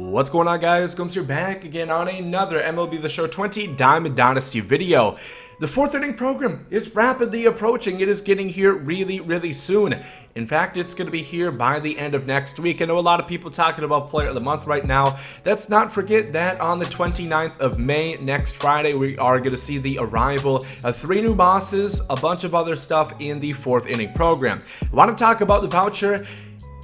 What's going on, guys? Gomes here, back again on another MLB The Show 20 Diamond Dynasty video. The fourth inning program is rapidly approaching. It is getting here really soon. In fact, it's going to be here by the end of next week. I know a lot of people talking about Player of the Month right now. Let's not forget that on the 29th of May, next Friday, we are going to see the arrival of 3 new bosses, a bunch of other stuff in the fourth inning program. I want to talk about the voucher.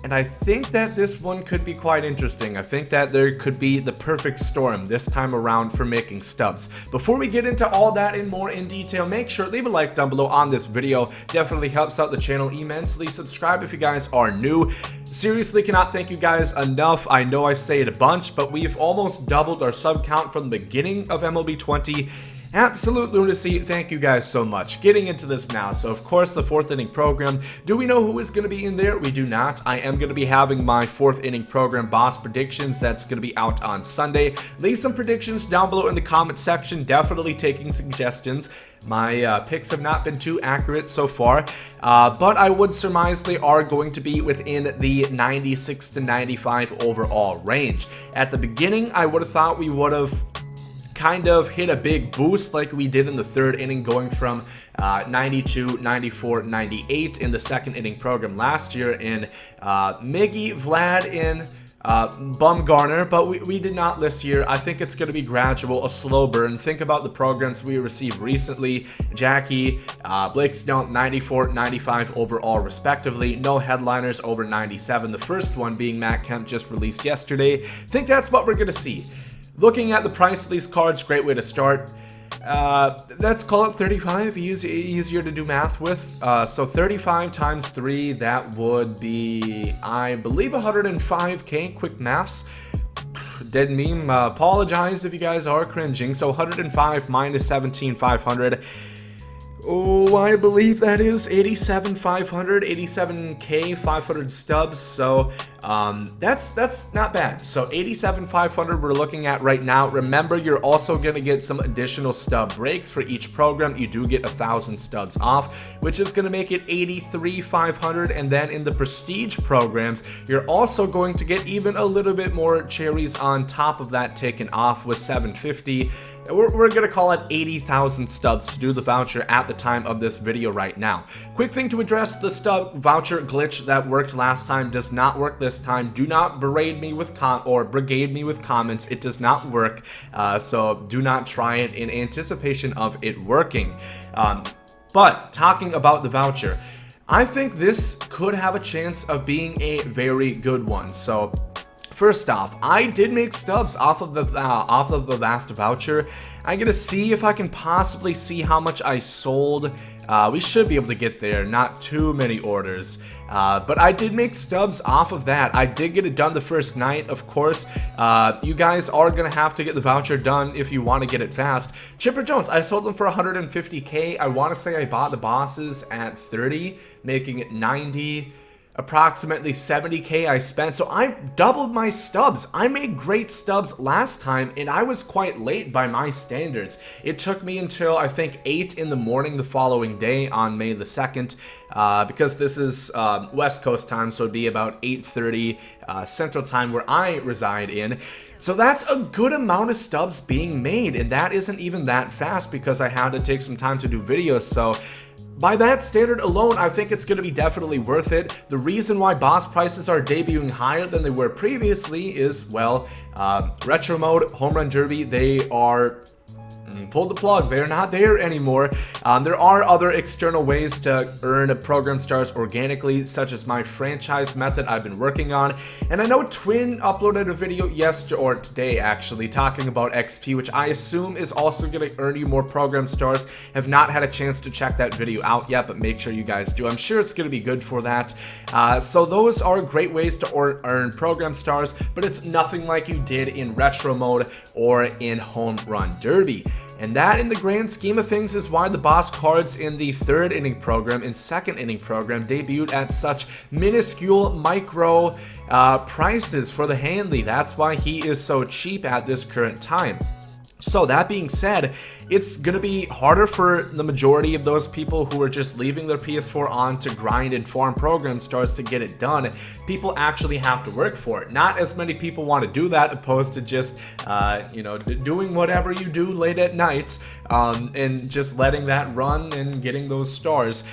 And I think that this one could be quite interesting. I think that there could be the perfect storm this time around for making stubs. Before we get into all that and more in detail, make sure leave a like down below on this video. Definitely helps out the channel immensely. Subscribe if you guys are new. Seriously, cannot thank you guys enough. I know I say it a bunch, but we've almost doubled our sub count from the beginning of MLB 20. Absolute lunacy. Thank you guys so much. Getting into this now. So, of course, the fourth inning program. Do we know who is going to be in there? We do not. I am going to be having my fourth inning program boss predictions. That's going to be out on Sunday. Leave some predictions down below in the comment section. Definitely taking suggestions. My picks have not been too accurate so far, but I would surmise they are going to be within the 96 to 95 overall range. At the beginning, I would have thought we would have kind of hit a big boost like we did in the third inning, going from 92, 94, 98 in the second inning program last year in Miggy, Vlad, in Bumgarner, but we did not this year. I think it's going to be gradual, a slow burn. Think about the programs we received recently. Jackie, Blake Snell, 94, 95 overall respectively. No headliners over 97. The first one being Matt Kemp, just released yesterday. Think that's what we're going to see. Looking at the price of these cards, great way to start. Let's call it 35, easier to do math with. So 35 times 3, that would be, I believe, 105k, quick maths. Dead meme, apologize if you guys are cringing. So 105 minus 17,500. Oh, I believe that is 87,500, 87k 500 stubs. So that's not bad. So 87,500 we're looking at right now. Remember, you're also going to get some additional stub breaks for each program. You do get 1,000 stubs off, which is going to make it 83,500. And then in the prestige programs, you're also going to get even a little bit more cherries on top of that taken off with 750. We're going to call it 80,000 stubs to do the voucher at the time of this video right now. Quick thing to address: the stub voucher glitch that worked last time does not work this time. Do not brigade me with comments. It does not work, so do not try it in anticipation of it working. But talking about the voucher, I think this could have a chance of being a very good one. So first off, I did make stubs off of the last voucher. I'm gonna see if I can possibly see how much I sold. We should be able to get there, not too many orders. But I did make stubs off of that. I did get it done the first night, of course. You guys are gonna have to get the voucher done if you want to get it fast. Chipper Jones, I sold them for 150k. I want to say I bought the bosses at 30, making it 90. Approximately 70k I spent, so I doubled my stubs. I made great stubs last time, and I was quite late by my standards. It took me until, I think, 8 in the morning the following day on May the 2nd, because this is West Coast time, so it'd be about 8:30 Central time where I reside in. So that's a good amount of stubs being made, and that isn't even that fast because I had to take some time to do videos. So by that standard alone, I think it's going to be definitely worth it. The reason why boss prices are debuting higher than they were previously is, well, Retro Mode, Home Run Derby, they are pulled the plug. They're not there anymore. There are other external ways to earn program stars organically, such as my franchise method I've been working on. And I know Twin uploaded a video yesterday, or today actually, talking about XP, which I assume is also going to earn you more program stars. Have not had a chance to check that video out yet, but make sure you guys do. I'm sure it's going to be good for that. So those are great ways to earn program stars, but it's nothing like you did in Retro Mode or in Home Run Derby. And that, in the grand scheme of things, is why the boss cards in the third inning program and second inning program debuted at such minuscule micro prices for the Handley. That's why he is so cheap at this current time. So that being said, it's going to be harder for the majority of those people who are just leaving their PS4 on to grind and farm program stars to get it done. People actually have to work for it. Not as many people want to do that, opposed to just, doing whatever you do late at night and just letting that run and getting those stars.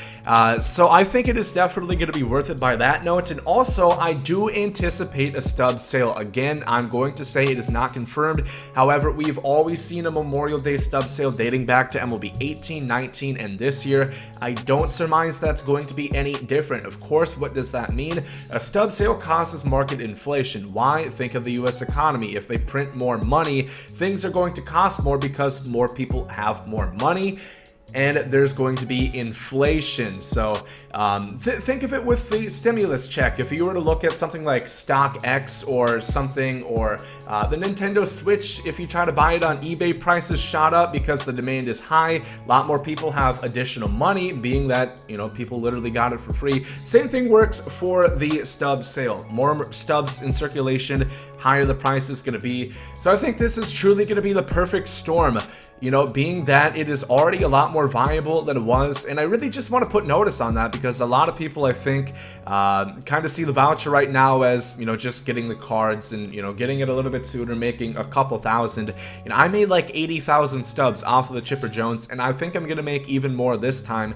So I think it is definitely going to be worth it by that note. And also, I do anticipate a Stubs sale. Again, I'm going to say it is not confirmed. However, we've always seen a Memorial Day Stubs sale dating back to MLB 18, 19, and this year. I don't surmise that's going to be any different. Of course, what does that mean? A Stubs sale causes market inflation. Why? Think of the US economy. If they print more money, things are going to cost more because more people have more money, and there's going to be inflation. So think of it with the stimulus check. If you were to look at something like StockX or something, or the Nintendo Switch, if you try to buy it on eBay, prices shot up because the demand is high. A lot more people have additional money, being that, people literally got it for free. Same thing works for the Stubs sale. More Stubs in circulation, higher the price is going to be. So I think this is truly going to be the perfect storm. Being that it is already a lot more viable than it was. And I really just want to put notice on that, because a lot of people, I think, kind of see the voucher right now as, just getting the cards and, getting it a little bit sooner, making a couple thousand. I made like 80,000 Stubs off of the Chipper Jones, and I think I'm going to make even more this time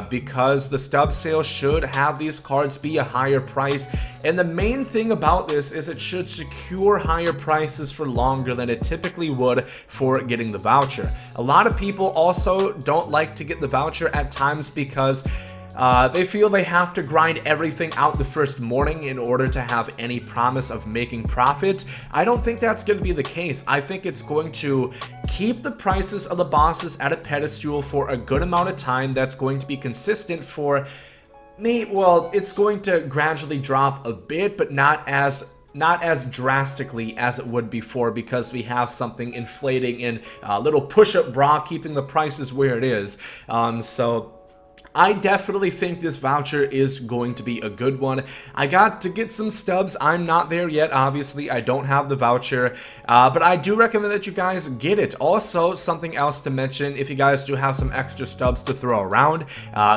because the Stubs sale should have these cards be a higher price. And the main thing about this is it should secure higher prices for longer than it typically would for getting the voucher. A lot of people also don't like to get the voucher at times because they feel they have to grind everything out the first morning in order to have any promise of making profit. I don't think that's going to be the case. I think it's going to keep the prices of the bosses at a pedestal for a good amount of time that's going to be consistent for me. Well, it's going to gradually drop a bit, but not as drastically as it would before, because we have something inflating in a little push-up bra keeping the prices where it is. So I definitely think this voucher is going to be a good one. I got to get some Stubs. I'm not there yet, obviously. I don't have the voucher, but I do recommend that you guys get it. Also, something else to mention, if you guys do have some extra Stubs to throw around,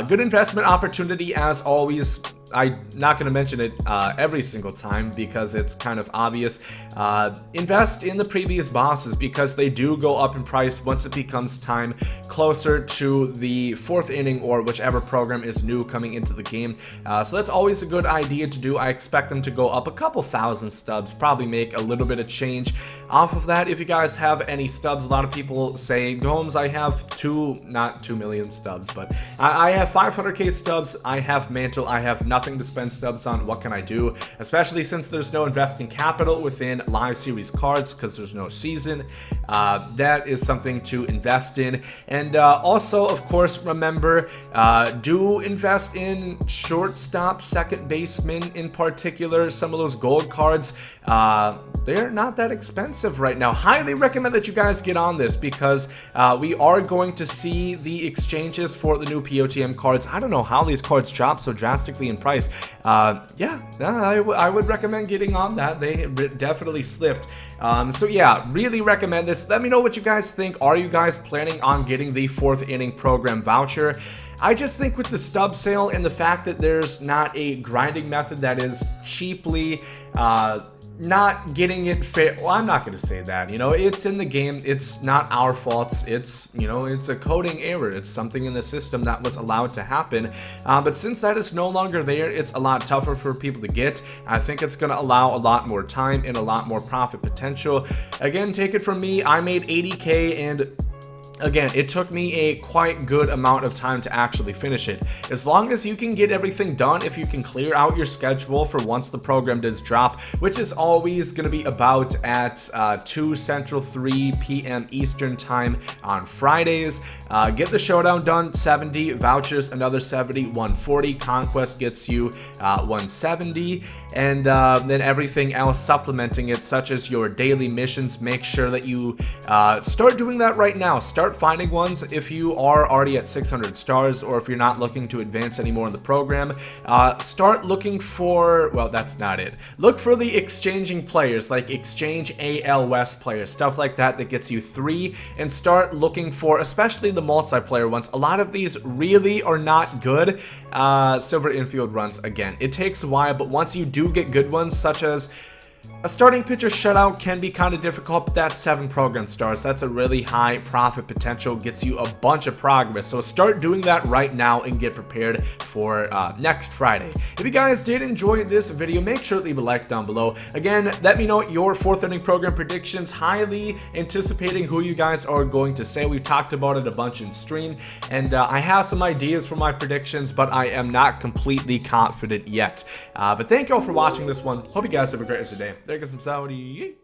good investment opportunity as always. I'm not going to mention it every single time because it's kind of obvious. Invest in the previous bosses because they do go up in price once it becomes time closer to the 4th inning or whichever program is new coming into the game. So that's always a good idea to do. I expect them to go up a couple thousand Stubs, probably make a little bit of change off of that. If you guys have any Stubs, a lot of people say, Gomes, I have not 2 million Stubs, but I have 500k Stubs. I have Mantle. I have nothing to spend Stubs on. What can I do? Especially since there's no investing capital within live series cards because there's no season. That is something to invest in. And also, of course, remember, do invest in shortstop, second baseman in particular. Some of those gold cards, they're not that expensive right now. Highly recommend that you guys get on this because we are going to see the exchanges for the new POTM cards. I don't know how these cards drop so drastically in price. I would recommend getting on that. They definitely slipped. So yeah, really recommend this. Let me know what you guys think. Are you guys planning on getting the 4th inning program voucher? I just think with the Stub sale and the fact that there's not a grinding method that is cheaply not getting it fair. Well, I'm not going to say that. It's in the game. It's not our faults. It's a coding error. It's something in the system that was allowed to happen. But since that is no longer there, it's a lot tougher for people to get. I think it's going to allow a lot more time and a lot more profit potential. Again, take it from me. I made 80k and again, it took me a quite good amount of time to actually finish it. As long as you can get everything done, if you can clear out your schedule for once the program does drop, which is always going to be about at 2 Central, 3 p.m. Eastern time on Fridays. Get the showdown done, 70 vouchers, another 70, 140. Conquest gets you 170, and then everything else supplementing it, such as your daily missions. Make sure that you start doing that right now. Start start finding ones if you are already at 600 stars, or if you're not looking to advance anymore in the program. Start looking for, well, that's not it. Look for the exchanging players, like exchange AL West players, stuff like that gets you 3, and start looking for, especially the multiplayer ones. A lot of these really are not good. Silver infield runs, again, it takes a while, but once you do get good ones, such as a starting pitcher shutout, can be kind of difficult, but that's 7 program stars. That's a really high profit potential, gets you a bunch of progress. So start doing that right now and get prepared for next Friday. If you guys did enjoy this video, make sure to leave a like down below. Again, let me know your 4th inning program predictions. Highly anticipating who you guys are going to say. We've talked about it a bunch in stream, and I have some ideas for my predictions, but I am not completely confident yet. But thank you all for watching this one. Hope you guys have a great rest of the day. There goes some Saudi.